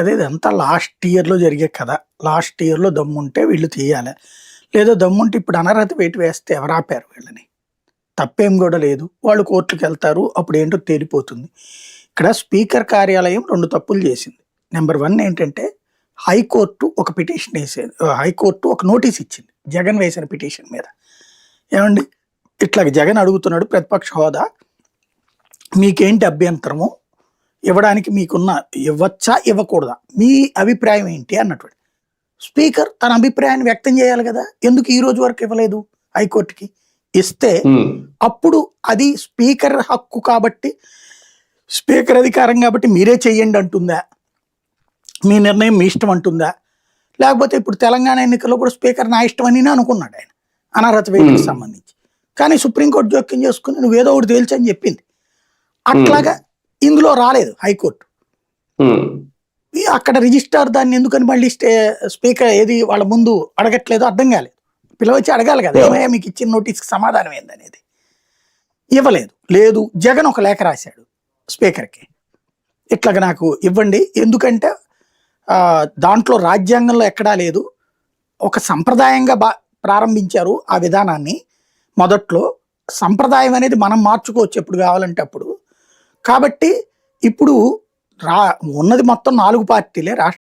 అదే ఇదంతా లాస్ట్ ఇయర్‌లో జరిగే కథ. లాస్ట్ ఇయర్‌లో దమ్ముంటే వీళ్ళు తీయాలె. లేదా దమ్ముంటే ఇప్పుడు అనర్హత వేటు వేస్తే ఎవరాపారు వీళ్ళని? తప్పేం గూడా లేదు. వాళ్ళు కోర్ట్‌కెళ్తారు. అప్పుడేంటో తేలిపోతుంది. ఇక్కడ స్పీకర్ కార్యాలయం 2 తప్పులు చేసింది. నంబర్ 1 ఏంటంటే హైకోర్టు ఒక పిటిషన్ ఏసేది. హైకోర్టు ఒక నోటీస్ ఇచ్చింది. జగన్ వేసిన పిటిషన్ మీద. ఏవండీ ఇట్లాగ జగన్ అడుగుతున్నాడు ప్రతిపక్ష హోదా. మీకేంటి అభ్యంతరము? ఇవ్వడానికి మీకున్న ఇవ్వచ్చా? ఇవ్వకూడదా? మీ అభిప్రాయం ఏంటి అన్నటువంటి. స్పీకర్ తన అభిప్రాయాన్ని వ్యక్తం చేయాలి గదా! ఎందుకు ఈ రోజు వరకు ఇవ్వలేదు హైకోర్ట్‌కి? ఇస్తే అప్పుడు అది స్పీకర్ హక్కు కాబట్టి, స్పీకర్ అధికారం కాబట్టి మీరే చెయ్యండి అంటుందా? మీ నిర్ణయం మీ ఇష్టం అంటుందా? లేకపోతే ఇప్పుడు తెలంగాణ ఎన్నికల్లో కూడా స్పీకర్ నా ఇష్టం అనినే అనుకున్నాడు ఆయన. అనర్హత వేటుకి సంబంధించి. కానీ సుప్రీంకోర్టు జోక్యం చేసుకొని నువ్వేదో ఒకటి తేల్చని చెప్పింది. అట్లాగా ఇందులో రాలేదు హైకోర్టు. అక్కడ రిజిస్ట్రార్ దాన్ని ఎందుకని మళ్ళీ స్పీకర్ ఏది వాళ్ళ ముందు అడగట్లేదో అర్థం కాలేదు. పిలవచ్చి అడగాలి కదా, ఏమయ్యా మీకు ఇచ్చిన నోటీస్కి సమాధానం ఏందనేది. ఇవ్వలేదు. లేదు జగన్ ఒక లేఖ రాశాడు స్పీకర్కి. ఇట్లాగ నాకు ఇవ్వండి, ఎందుకంటే దాంట్లో రాజ్యాంగంలో ఎక్కడా లేదు, ఒక సంప్రదాయంగా ప్రారంభించారు ఆ విధానాన్ని. మొదట్లో సంప్రదాయం అనేది మనం మార్చుకోవచ్చు ఎప్పుడు కావాలంటే అప్పుడు. కాబట్టి ఇప్పుడు ఉన్నది మొత్తం 4 పార్టీలే రాష్ట్ర